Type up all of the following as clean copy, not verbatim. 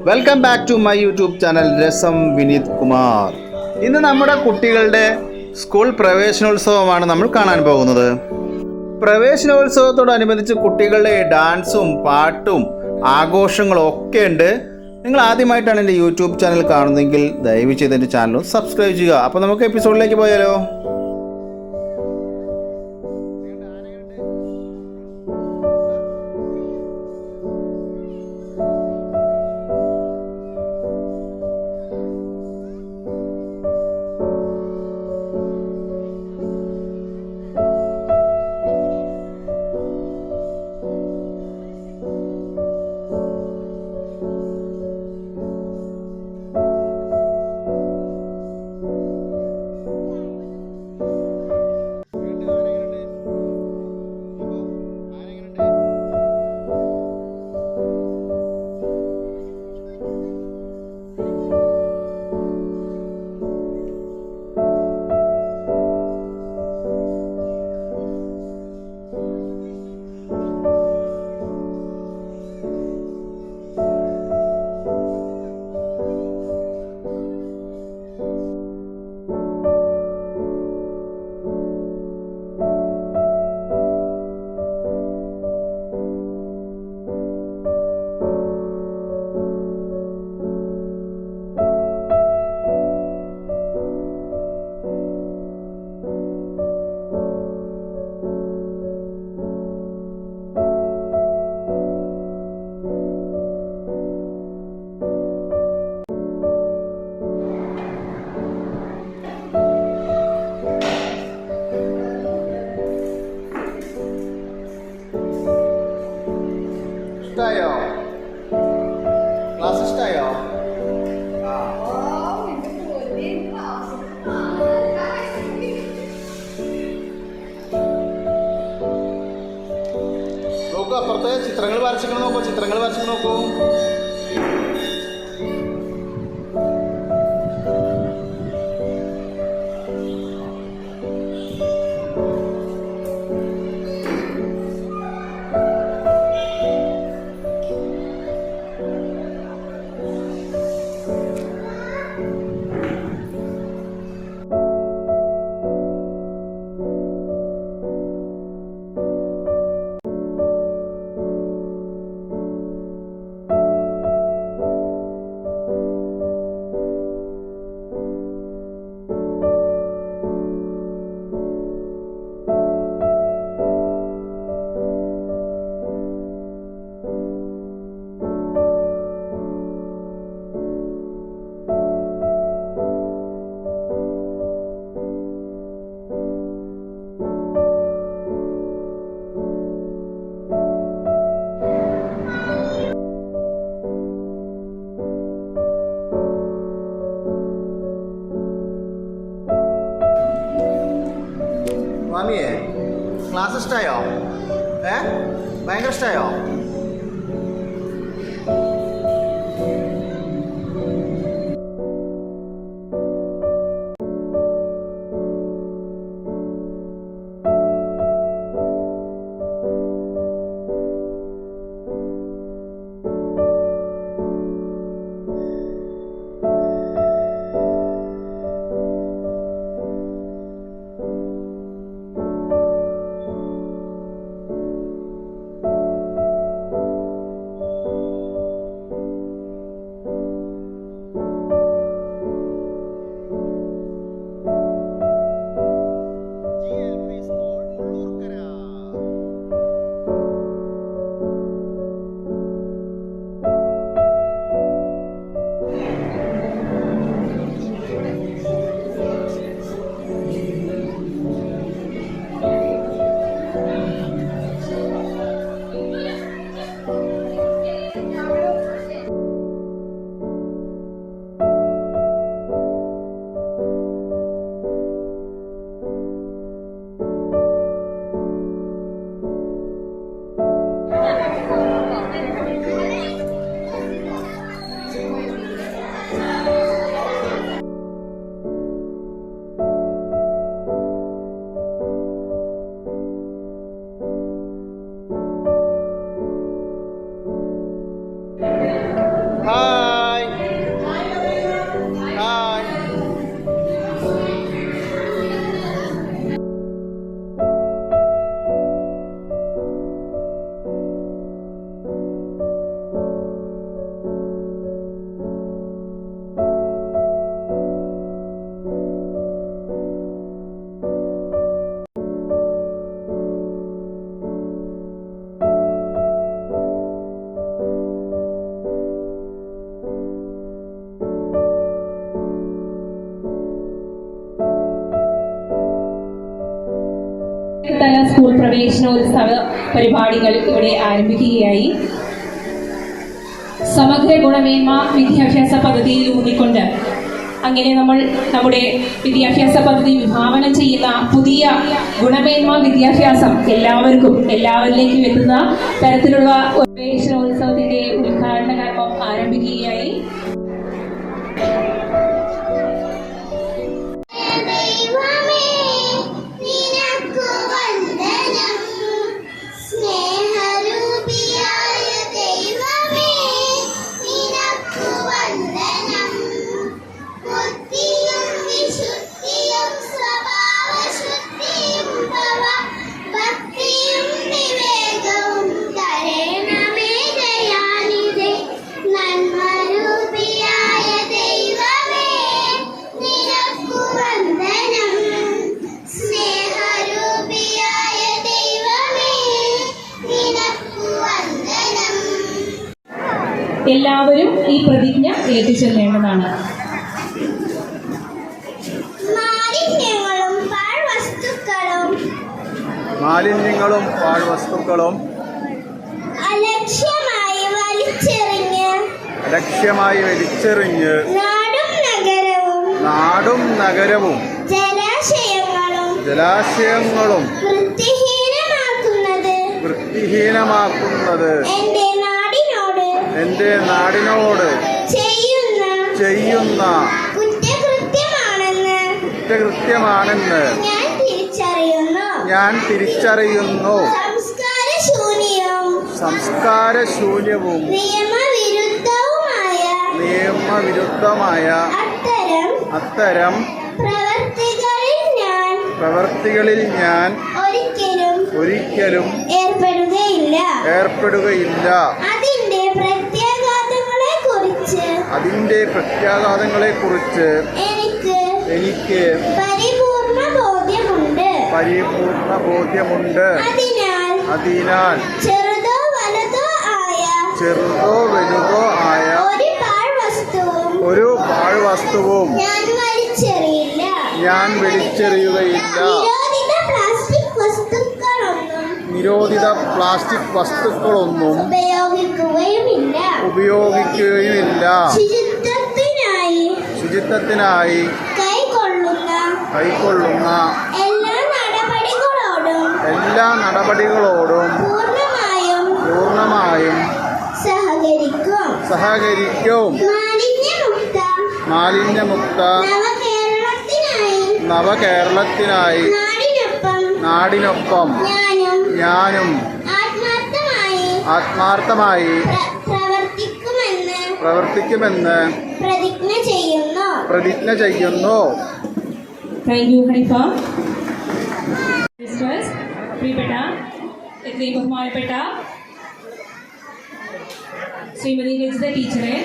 Welcome back to my YouTube channel Rasam Vineeth Kumar. ഇന്ന് നമ്മുടെ കുട്ടികളുടെ സ്കൂൾ പ്രവേശനോത്സവമാണ് നമ്മൾ കാണാൻ പോകുന്നത്. പ്രവേശനോത്സവത്തോടനുബന്ധിച്ച് കുട്ടികളുടെ ഡാൻസും പാട്ടും ആഘോഷങ്ങളും ഒക്കെ ഉണ്ട്. നിങ്ങൾ ആദ്യമായിട്ടാണ് എൻ്റെ യൂട്യൂബ് ചാനൽ കാണുന്നതെങ്കിൽ ദയവ് ചെയ്ത് എൻ്റെ ചാനൽ സബ്സ്ക്രൈബ് ചെയ്യുക. അപ്പോൾ നമുക്ക് എപ്പിസോഡിലേക്ക് പോയാലോ. ഇഷ്ടായോ? ക്ലാസ് ഇഷ്ടായോ? നോക്കൂ, അപ്പുറത്തെ ചിത്രങ്ങൾ വരച്ചിക്കണം. നോക്കൂ. മാമിയെ, ക്ലാസ് ഇഷ്ടായോ? ഭയങ്കര ഇഷ്ടായോ? പ്രവേശനോത്സവ പരിപാടികൾ ഇവിടെ ആരംഭിക്കുകയായി. സമഗ്ര ഗുണമേന്മ വിദ്യാഭ്യാസ പദ്ധതിയിൽ ഊന്നിക്കൊണ്ട് അങ്ങനെ നമ്മൾ നമ്മുടെ വിദ്യാഭ്യാസ പദ്ധതി വിഭാവനം ചെയ്യുന്ന പുതിയ ഗുണമേന്മ വിദ്യാഭ്യാസം എല്ലാവരിലേക്കും എത്തുന്ന തരത്തിലുള്ള പ്രവേശനോത്സവത്തിന്റെ ഉദ്ഘാടന കർമ്മം ആരംഭിക്കുകയായി. എല്ലാവരും ഈ പ്രതിജ്ഞ ഏറ്റുചൊല്ലേണ്ടതാണ്. മാലിന്യങ്ങളും പാഴ്വസ്തുക്കളും അലക്ഷ്യമായി വലിച്ചെറിഞ്ഞ് നാടും നഗരവും ജലാശയങ്ങളും വൃത്തിഹീനമാക്കുന്നത് എന്റെ നാടിനോട് ചെയ്യുന്ന കുറ്റകൃത്യമാണെന്ന് ഞാൻ തിരിച്ചറിയുന്നു. സംസ്കാരശൂന്യവും നിയമവിരുദ്ധമായ അത്തരം പ്രവർത്തികളിൽ ഞാൻ ഒരിക്കലും ഏർപ്പെടുകയില്ല. അതിന്റെ പ്രത്യാഘാതങ്ങളെക്കുറിച്ച് എനിക്ക് പരിപൂർണ ബോധ്യമുണ്ട്. അതിനാൽ ചെറുതോ വലുതോ ആയ ഒരു പാഴ്വസ്തുവും ഞാൻ വലിച്ചെറിയുകയില്ല. നിരോധിത പ്ലാസ്റ്റിക് വസ്തുക്കളൊന്നും ഉപയോഗിക്കുകയുമില്ല. ശുചിത്വത്തിനായി കൈക്കൊള്ളുന്ന എല്ലാ നടപടികളോടും പൂർണ്ണമായും സഹകരിക്കും. മാലിന്യമുക്ത നവകേരളത്തിനായി നാടിനൊപ്പം ഞാനും ആത്മാർത്ഥമായി പ്രവർത്തിക്കുമെന്ന് പ്രതിജ്ഞ ചെയ്യുന്നു. Thank you Haneefa. പ്രിയപ്പെട്ട എത്രയും ബഹുമാനപ്പെട്ട ശ്രീമതി രജിത ടീച്ചറെ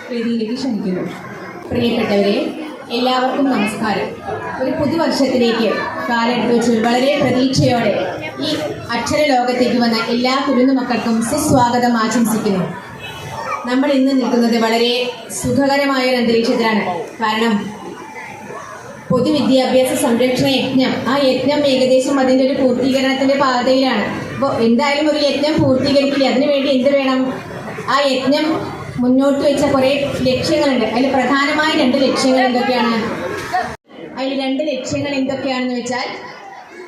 വേദിയിലേക്ക് ക്ഷണിക്കുന്നു. പ്രിയപ്പെട്ടവരെ, എല്ലാവർക്കും നമസ്കാരം. ഒരു പുതുവർഷത്തിലേക്ക് കാലെടുത്ത് വെച്ച് വളരെ പ്രതീക്ഷയോടെ ഈ അക്ഷരലോകത്തേക്ക് വന്ന എല്ലാ കുരുന്നു മക്കൾക്കും സുസ്വാഗതം ആശംസിക്കുന്നു. നമ്മൾ ഇന്ന് നിൽക്കുന്നത് വളരെ സുഖകരമായ ഒരു അന്തരീക്ഷത്തിലാണ്. കാരണം പൊതുവിദ്യാഭ്യാസ സംരക്ഷണ യജ്ഞം, ആ യജ്ഞം ഏകദേശം അതിൻ്റെ ഒരു പൂർത്തീകരണത്തിൻ്റെ പാതയിലാണ്. അപ്പോൾ എന്തായാലും ഒരു യജ്ഞം പൂർത്തീകരിക്കില്ല, അതിനുവേണ്ടി എന്ത് വേണം? ആ യജ്ഞം മുന്നോട്ട് വെച്ച കുറേ ലക്ഷ്യങ്ങളുണ്ട്. അതിൽ പ്രധാനമായ 2 ലക്ഷ്യങ്ങൾ എന്തൊക്കെയാണ്? എന്തൊക്കെയാണെന്ന് വെച്ചാൽ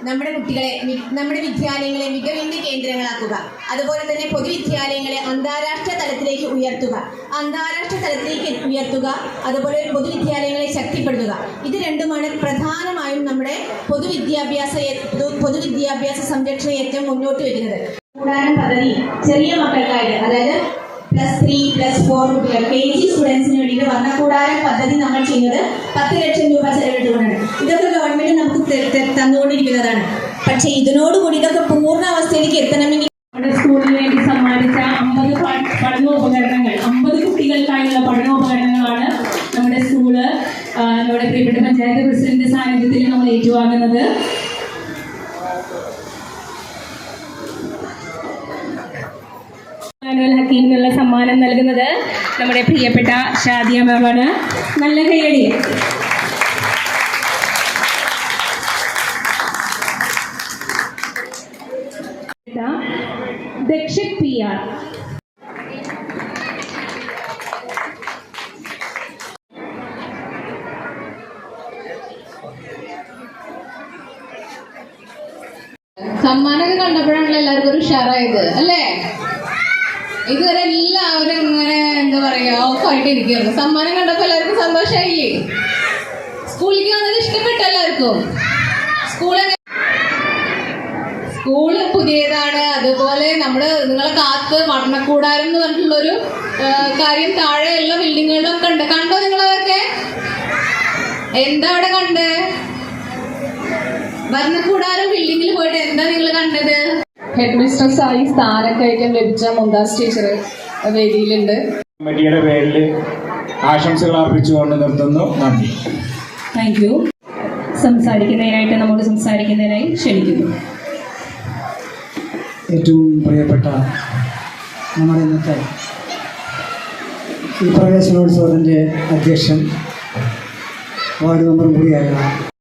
നമ്മുടെ കുട്ടികളെ, നമ്മുടെ വിദ്യാലയങ്ങളെ മികവിൻ്റെ കേന്ദ്രങ്ങളാക്കുക, അതുപോലെ തന്നെ പൊതുവിദ്യാലയങ്ങളെ അന്താരാഷ്ട്ര തലത്തിലേക്ക് ഉയർത്തുക, അതുപോലെ പൊതുവിദ്യാലയങ്ങളെ ശക്തിപ്പെടുത്തുക. ഇത് രണ്ടുമാണ് പ്രധാനമായും നമ്മുടെ പൊതുവിദ്യാഭ്യാസ സംരക്ഷണ യജ്ഞം മുന്നോട്ട് വയ്ക്കുന്നത്. കൂടാതെ പദ്ധതി ചെറിയ മക്കൾക്കായിട്ട്, അതായത് +3, +4 കുട്ടികൾ KG സ്റ്റുഡൻസിന് വേണ്ടിയിട്ട് വർണ്ണക്കൂടാരം പദ്ധതി നമ്മൾ ചെയ്യുന്നത് 10 ലക്ഷം രൂപ ചെലവിട്ടുകൊണ്ടാണ്. ഇതൊക്കെ ഗവൺമെന്റ് നമുക്ക് തന്നുകൊണ്ടിരിക്കുന്നതാണ്. പക്ഷേ ഇതിനോടുകൂടി ഇതൊക്കെ പൂർണ്ണ അവസ്ഥയിലേക്ക് എത്തണമെങ്കിൽ നമ്മുടെ സ്കൂളിന് വേണ്ടി സമ്മാനിച്ച 50 പഠനോപകരണങ്ങൾ, 50 കുട്ടികൾക്കായുള്ള പഠനോപകരണങ്ങളാണ് നമ്മുടെ സ്കൂള് നമ്മുടെ പ്രിയപ്പെട്ട പഞ്ചായത്ത് പ്രസിഡന്റ് സാന്നിധ്യത്തിൽ നമ്മൾ ഏറ്റുവാങ്ങുന്നത്. ഹക്കീമിനുള്ള സമ്മാനം നൽകുന്നത് നമ്മുടെ പ്രിയപ്പെട്ട ഷാദിയ മാമാണ്. നല്ല കൈയടി. സമ്മാനമൊക്കെ കണ്ടപ്പോഴാണല്ലോ എല്ലാവർക്കും ഒരു ഉഷാറായത് അല്ലേ? ഇതുവരെ എല്ലാവരും ഇങ്ങനെ എന്താ പറയാ ഓഫായിട്ട് ഇരിക്കുകയായിരുന്നു. സമ്മാനം കണ്ടപ്പോൾ എല്ലാവർക്കും സന്തോഷമായില്ലേ? സ്കൂളിലേക്ക് വന്നത് ഇഷ്ടപ്പെട്ട എല്ലാവർക്കും? സ്കൂള് പുതിയതാണ്. അതുപോലെ നിങ്ങളെ കാത്ത് പഠനക്കൂടാരം എന്ന് പറഞ്ഞിട്ടുള്ളൊരു കാര്യം താഴെ എല്ലാ ബിൽഡിങ്ങുകളിലും ഒക്കെ ഉണ്ട്. കണ്ടോ നിങ്ങളതൊക്കെ? എന്താ അവിടെ കണ്ട്? ഭരണകൂടാരം ബിൽഡിങ്ങിൽ പോയിട്ട് എന്താ നിങ്ങൾ കണ്ടത്? ഹെഡ് മിസ്ട്രസ് ആയി സ്ഥാനക്കയറ്റം ലഭിച്ച മുംതാസ് ടീച്ചർ വേദിയിലുണ്ട്. കമ്മിറ്റിയുടെ പേരിൽ ആശംസകൾ അർപ്പിച്ചുകൊണ്ട് നിർത്തുന്നു. നന്ദി. Thank you. നമ്മോട് സംസാരിക്കുന്നതിനായി ക്ഷണിക്കുന്നു. ഏറ്റവും പ്രിയപ്പെട്ട നമ്മുടെ ഇന്നത്തെ ഈ പ്രവേശനോത്സവത്തിൻ്റെ അധ്യക്ഷൻ വാർഡ് മെമ്പർ കൂടിയായ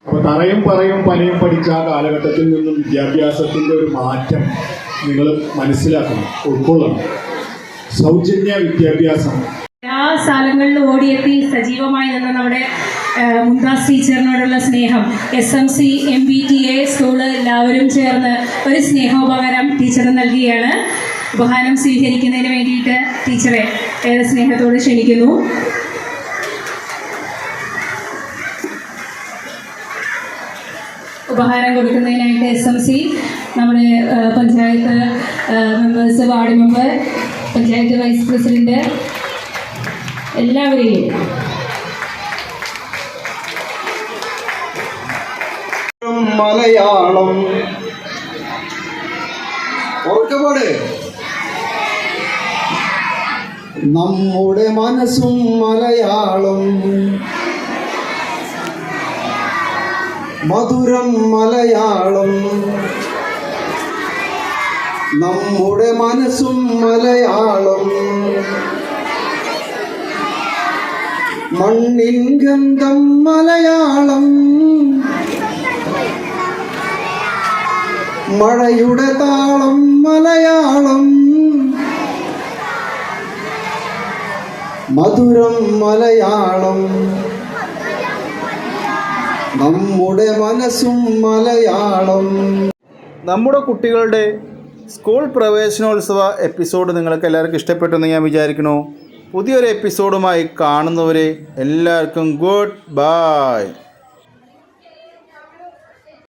അപ്പോൾ തറയും പറയും പലയും പഠിച്ച ആ കാലഘട്ടത്തിൽ നിന്നും വിദ്യാഭ്യാസത്തിൻ്റെ ഒരു മാറ്റം നിങ്ങൾ മനസ്സിലാക്കണം, ഉൾക്കൊള്ളണം. സൗജന്യ വിദ്യാഭ്യാസം എല്ലാ സ്ഥലങ്ങളിലും ഓടിയെത്തി സജീവമായി നിന്ന നമ്മുടെ മുംതാസ് ടീച്ചറിനോടുള്ള സ്നേഹം SMC MBTA സ്കൂള് എല്ലാവരും ചേർന്ന് ഒരു സ്നേഹോപകാരം ടീച്ചറിന് നൽകുകയാണ്. ഉപഹാരം സ്വീകരിക്കുന്നതിന് വേണ്ടിയിട്ട് ടീച്ചറെ ഏറെ സ്നേഹത്തോട് ക്ഷണിക്കുന്നു. ഉപഹാരം കൊടുക്കുന്നതിനായിട്ട് SMC നമ്മുടെ panchayat members, ward member, panchayat vice president എല്ലാവരെയും മലയാളം ഓർക്കപാട് നമ്മുടെ മനസ്സും മലയാളം മധുരം മലയാളം നമ്മുടെ മനസ്സും മലയാളം മണ്ണിൻ ഗന്ധം മലയാളം മഴയുടെ താളം മലയാളം മധുരം മലയാളം നമ്മുടെ മനസ്സും മലയാളം. നമ്മുടെ കുട്ടികളുടെ സ്കൂൾ പ്രവേശനോത്സവ എപ്പിസോഡ് നിങ്ങൾക്ക് എല്ലാവർക്കും ഇഷ്ടപ്പെട്ടെന്ന് ഞാൻ വിചാരിക്കുന്നു. പുതിയൊരു എപ്പിസോഡുമായി കാണുന്നവരെ എല്ലാവർക്കും ഗുഡ് ബൈ.